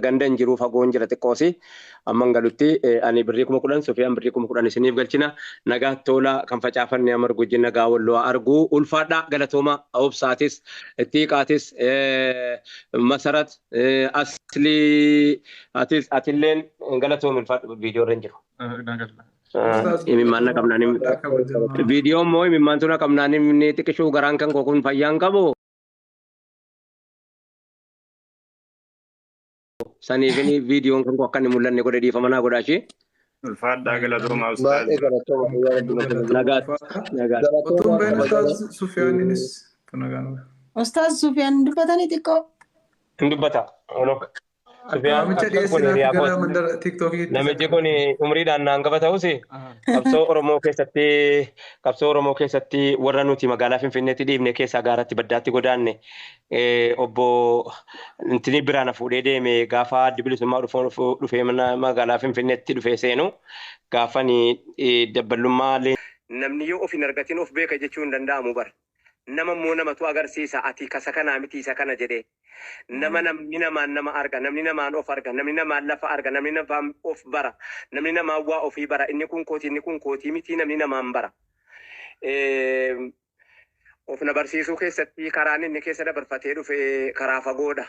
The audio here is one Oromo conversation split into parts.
gandan jiru fagoon jira xiqqoosi amman galutti ani birrii 10,000 Sufiyaan birrii 10,000 isiniif galchina nagaa tola kan facaafanne amar gujji nagaa walloo argu ulfaadha galatooma obsaatis xiiqaatis masarat asli atilleen galatoom ulfaadha viidiyoo irra jiru. Imimmaan qabnaanim viidiyoo immoo imimmaan tuna qabnaanim ni xiqqishuu garaan kan kun fayyaan qabu. Saniifini viidiyoon kun akka inni mul'anne godhe dhiifama godhaashi. Ulfaadhaa galatooma ustaaz. Ustaaz Sufiyaan dubbatanii xiqqoo. Hin dubbata. Namichi kun umriidhaan naan qaba ta'us qabsoo Oromoo keessatti warra nuti magaalaa Finfinneetti dhiibne keessaa gaaratti baddaatti godaanne obbo intini biraan fuudhee deeme gaafa addi bilisummaa dhufee magaalaa Finfinneetti dhufee seenu gaafani dabballummaa namni yoo of hin argatin of beeka jechuu hin danda'amu bara. Nama immoo namatu agarsiisa ati kasa kanaa miti isa kana jedhee namni namaan nama arga namni namaan of arga namni namaan lafa arga namni namaan of bara namni namaan waa ofii bara inni kun kootii miti namni namaan bara. Of na barsiisuu keessatti karaan inni keessa dabarfatee dhufe karaa fagoodha.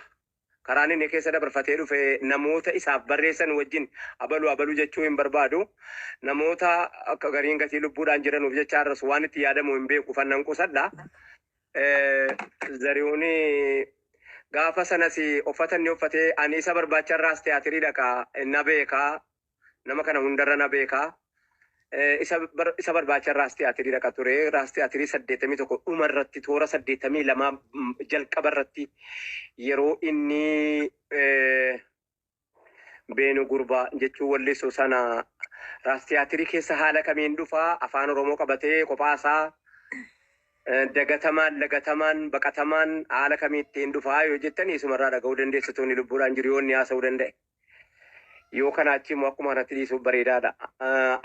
Karaan inni keessa dabarfatee dhufe namoota isaaf barreessan wajjin abalu jechuu hin barbaadu. Namoota akka gariin gatii lubbuudhaan jiranuuf jecha arrasu waan itti yaadamu hin beeku fannan qusadha. Zarihuuni gaafa sanas uffatanni uffatee ani isa barbaacharraas tiyaatirii dhaqaa na beekaa nama kana hundarra na beekaa. Isa barbaacharraas tiyaatirii dhaqa ture raas tiyaatirii 81 dhumarratti toora 82 jalqabarratti yeroo inni beenu gurbaa jechuu wallisu sana raas tiyaatirii keessa haala kamiin dhufaa afaan Oromoo qabatee qophaasaa dagatamaan lagatamaan baqatamaan haala kamiittiin dhufaa yoo jettanii isumarraa dhaga'uu dandeessitoonni lubbuudhaan jiru yoo inni haasa'uu danda'e. Yoo kana achi immoo akkuma kanatti dhiisuuf bareedaadha.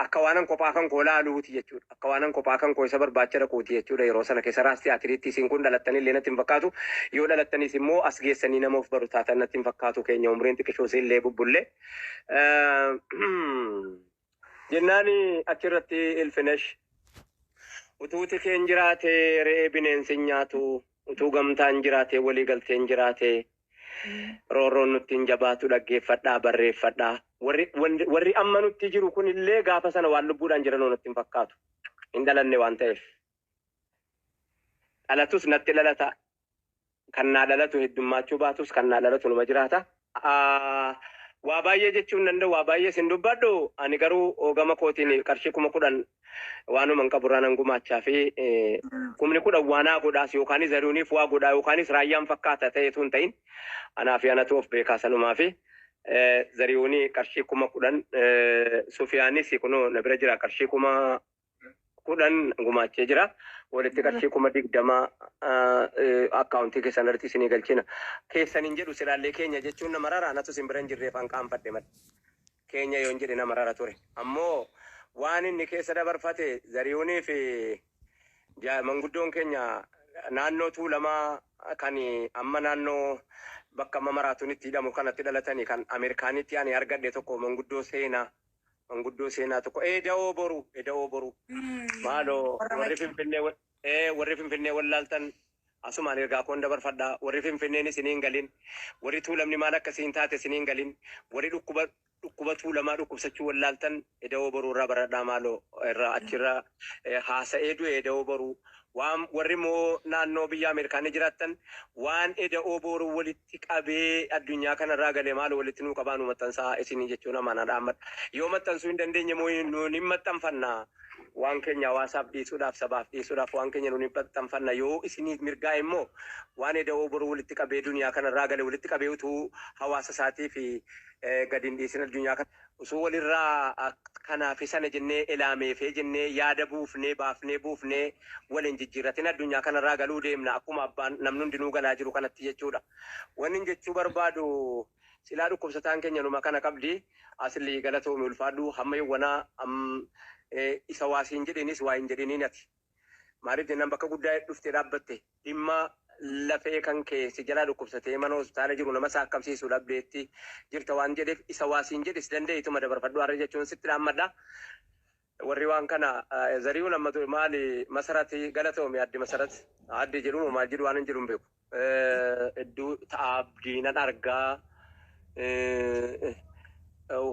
Akka waanan kophaa kan koo laaluuti jechuudha. Akka waanan kophaa kan koo isa barbaacha dhaquuti jechuudha. Yeroo sana keessa raas tiyaatiriitti isin kun dhalattanii illee natti hin fakkaatu. Yoo dhalattanis immoo as geessanii nama of baru taatan natti hin fakkaatu keenya umriin xiqqishoo illee bubbulle. Jennaan achirratti ilfinesh utuuti keen jiraate re'ee bineensi nyaatu utuu gamtaan jiraate walii galteen jiraate. Roorroon nutti hin jabaatu dhaggeeffadhaa barreeffadhaa. Warri amma nutti jiru kun illee gaafa sana waan lubbuudhaan jiranoo nutti hin fakkaatu. Hin dhalanne waan ta'eef. Dhalatus natti dhalata. Kan naa dhalatu heddummaachuu baatus kan naa dhalatu numa jiraata. Waa baay'ee jechuun danda'u waa baay'ee sin dubbadhu. Ani garuu gama kootiin qarshii 10,000 waanuma hin qaburraa nan gumaachaa fi 10,000 waanaa godhaas yookaanis zaruuniif waa godhaa yookaanis raayyaan fakkaata ta'eetu hin ta'in. Anaaf yaanatu of beekaa sanumaa fi zarihuunii qarshii 10,000 Sufiyaanis kunoo na bira jira qarshii 10,000 gumaachee jira. Walitti qarshii 20,000 akkaawuntii keessan irratti isinii galchina. Keessan hin jedhu silaallee keenya jechuun nama rara anatu sin bira hin jirreef hanqaanfadhe malee. Keenya yoo hin jedhe nama rara ture. Ammoo waan inni keessa dabarfate zarihuunii fi manguddoon keenya naannoo Tuulamaa kan amma naannoo bakka amma maraatuunitti hidhamu kanatti dhalatanii kan Ameerikaanitti ani argadhe tokko manguddoo seenaa tokko eda'oo boru maaloo warri Finfinnee wallaaltan asumaan ergaa koon dabarfadhaa warri Finfinneen isiniin galin warri Tuulamni maal akkasiin taate isiniin galin warri dhukkuba Tuulamaa dhukkubsachuu wallaaltan eda'oo boruu irraa baradhaa maaloo irraa achirraa haasa'ee du'e eda'oo boruu. Waan warri moo naannoo biyya Ameerikaanii jiraattan waan eda'oo boruu walitti qabee addunyaa kanarraa galee maal walitti nuu qabaa nu maxxansaa isinii jechuun amaanaadha amma. Yoo maxxansuu hin dandeenye moo nuun hin maxxanfanna waan keenya hawaasaaf dhiisuudhaaf sabaaf dhiisuudhaaf waan keenya nuun hin maxxanfanna yoo isinii mirgaa immoo waan eda'oo boruu walitti qabee duniyaa kanarraa galee walitti qabee utuu hawaasa isaatii fi gadi hin dhiisin addunyaa kana. Usuu walirraa kanaaf sana jennee ilaameefee jennee yaada buufnee waliin jijjiirratin addunyaa kanarraa galuu deemna akkuma abbaan namni hundinuu galaa jiru kanatti jechuudha. Wanni jechuu barbaadu silaa dhukkubsataan keenya numa kana qabdi asilii galatoomii ulfaadhu hamma yawwanaa isa waasiin jedheenis waa hin jedhiniin ati. Maaliif jennaan bakka guddaa dhuftee dhaabbatte dhimma lafee kan kee si jalaa dhukkubsatee mana hospitaala jiru nama isaa akkamsiisu dhabdeetti jirta waan jedheef isa waasiin jedhes dandeeyituma dabarfadhu har'a jechuun sitti dhaammadha. Warri waan kana Zarihuun amma maali masarati galatoome addi masarati addi jedhu maal jedhu waan hin jiru hin beeku. Iddoo abdiinan argaa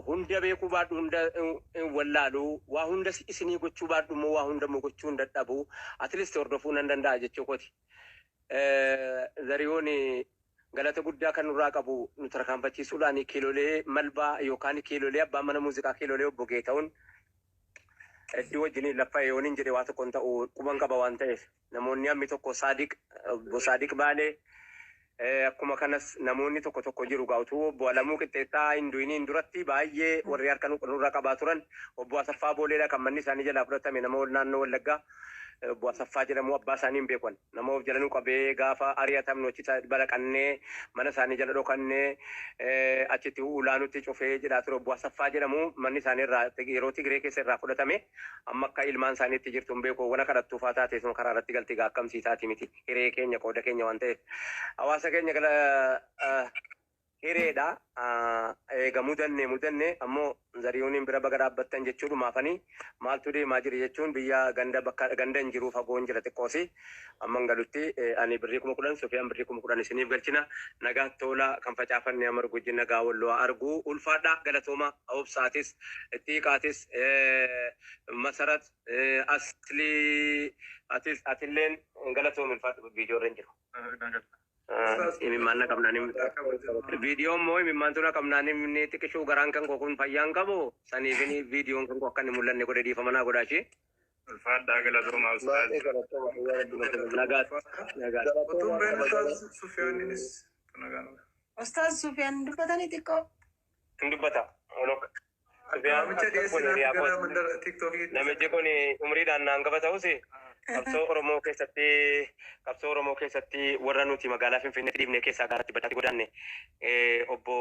hunda beekuu baadhu hunda wallaalu waa hunda isinii gochuu baadhu immoo waa hunda immoo gochuu hin dadhabu atleast hordofuu nan danda'a jechuu kooti. Zarihuun galata guddaa kan nurraa qabu nu tarkaanfachiisuudhaan kiilolee malbaa yookaan kiilolee abbaa mana muuziqaa kiilolee obbo Geeta'uun iddoo wajjin lafa yooniin jedhe waa tokkoon ta'u quban qaba waan ta'eef namoonni hammi tokko obbo Saadiq Baalee akkuma kanas namoonni tokko jiru gaa'utu obbo Alamuu Qixxeessaa Hinduuniin duratti baay'ee warri harka nurraa qabaa turan obbo Asaffaa Booleedha kan manni isaanii jalaa fudhatame nama naannoo Wallaggaa obbo Asaffaa jedhamu abbaa isaanii hin beekwan nama of jalanuu qabee gaafa ari'atamnu achi balaqannee mana isaanii jala dhokannee achitti ulaanutti cufee jedhaa ture obbo Asaffaa jedhamu manni isaanii irraa yeroo Tigiree keessa irraa fudhatame amma akka ilmaan isaaniitti jirtu hin beeku wana kadhattuufaa taate sun karaa irratti galtii akkamsiisaati miti hiree keenya qooda keenya waan ta'eef hawaasa keenya gala hireedha eega mudanne ammoo Zarihuuniin bira baga dhaabbattan jechuudhumaafanii maaltu deemaa jira jechuun biyya ganda hin jiru fagoon jira xiqqoosi amman galutti ani 10,000 Sofiyaan 10,000 isiniif galchina nagaa tola kan facaafanne amar gujji nagaa walloo argu ulfaadha galatooma obsaatis xiiqaatis masarat asli atilleen galatoom ulfaadha viidiyoo irra jiru. Imimmaan qabnaanim viidiyoon moo imimmaan tuna qabnaanim ni xiqqishuu garaan kan kun fayyaan qabu saniifini viidiyoon kan akka inni mul'anne godhe dhiifamanaa godhaashi. Ulfaadhaa galatoomaa Ustaaz Sufiyaan dubbatanii xiqqoo. Hin dubbata. Namichi kun umriidhaan naan gaba ta'usi. Qabsoo Oromoo keessatti warra nuti magaalaa Finfinneetti dhiibnee keessaa gaaratti badhaatti godaanne obbo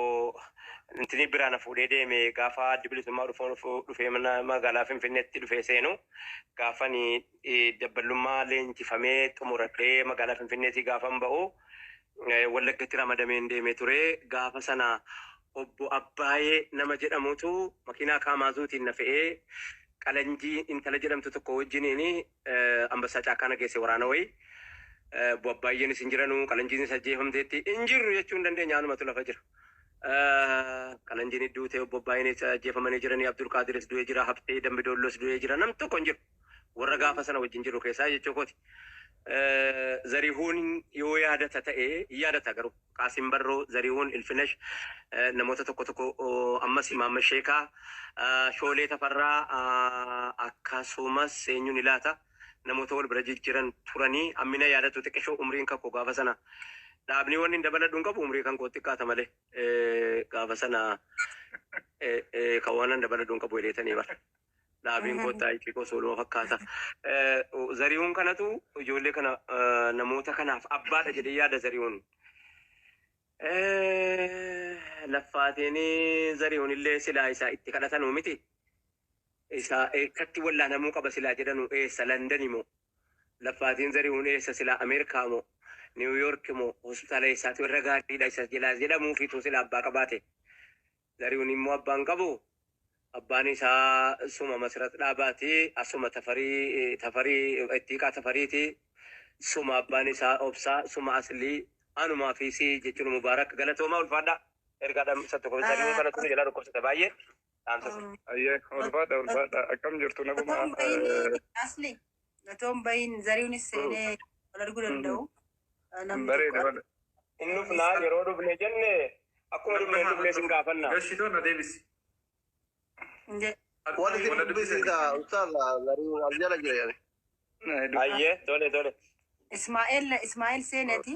Intini Biraana fuudhee deeme gaafa addi bilisummaa dhufee magaalaa Finfinneetti dhufee seenu gaafani dabballummaa leenjifamee xumuradhee magaalaa Finfinneetti gaafan ba'u Wallaggatti ramadameen deemee ture gaafa sana obbo Abbaayee nama jedhamutu makiinaa kaamaazuutiin na fe'ee qalanjii intala jedhamtu tokko wajjiniini ambassaa caakkaana geesse waraana wayi obbo Abbaayeen isin jiranu qalanjiin isa ajjeefamteetti hin jirru jechuu hin dandeenya anumatu lafa jira. Qalanjiin duute obbo Abbaayeen isa ajjeefamanii jiranii Abdul Qaadiris du'ee jira Haftee Dambidoollos du'ee jira nam tokko hin jiru warra gaafa sana wajjin jiru keessaa jechuu kooti. Zarihuun yoo yaadata ta'ee yaadata garuu Qaasim Barroo Zarihuun Ilfinesh namoota tokko ammas Imaamma Sheekaa Shoolee Tafarraa akkasumas eenyuun ilaata namoota wal bira jijjiiran turanii ammina yaadatu xiqqishoo umriin kakko gaafa sana dhaabni wanni hin dabaladhu hin qabu umrii kan koo xiqqaata malee gaafa sana kan waan hin dabaladhu hin qabu eleetanii bara. Dhaabiin kottaa itti sooluma fakkaata. Zarihuun kanatu ijoollee kana namoota kanaaf abbaadha jedhee yaada Zarihuun. Laffaatiin Zarihuun illee silaa isaa itti kadhatanuu miti. Isaa eekkatti wallaanamuu qaba silaa jedhanu eessa London moo laffaatiin Zarihuun eessa silaa Ameerikaa moo Niw Yoork moo hospitaala eessaati warra gaariidha isa jalaa jedhamuu fiituu silaa abbaa qabaate. Zarihuun immoo abbaan qabu. Abbaan isaa suma Masrat dhaabaati asuma tafarii ittiiqaa tafariiti suma abbaan isaa obsaa suma aslii anumaa fi si jechuun mubaarak galatoomaa ulfaadha ergaadhaan sattu komisarii kana tunu jalaa dhukkubsate baay'ee ayyee ulfaadha akkam jirtu naguma Asli gatoon bayin Zarihuunis seenee wal arguu danda'u. Bareeda innuuf naa yeroo dhufne jenne akkuma dhufne sin gaafanna. Gashitoon adeemisi. Wali dubbisiisa ustaaz Zarihuun as jala jira yaani. Ayyee tole. Ismaa'eel seeneeti.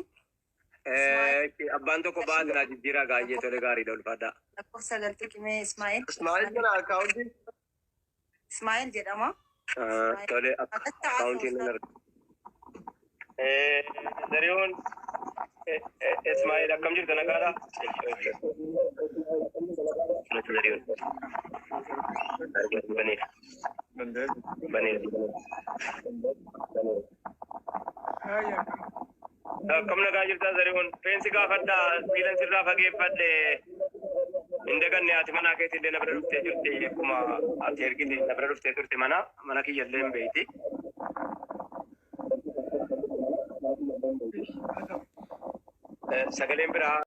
Abbaan tokko baadina jijjiiraa gaayyee tole gaariidha ulfaadha. Lakkoofsa galtuu qimee Ismaa'eel. Ismaa'eel jala akkaawuntiin. Ismaa'eel jedhama. Tole akkaawuntiin nan arga. Zarihuun Ismaa'eel akkam jirtu nagaadha. Akkam nagaa jirtaa zari'uun feensi gaafadhaa miilan sirraa fageeffadhe indaganne ati manaa keetti illee na bira dhuftee jirti akkuma ati ergiti na bira dhuftee turte mana kiyya illee hin beeyti. Sagaleen biraa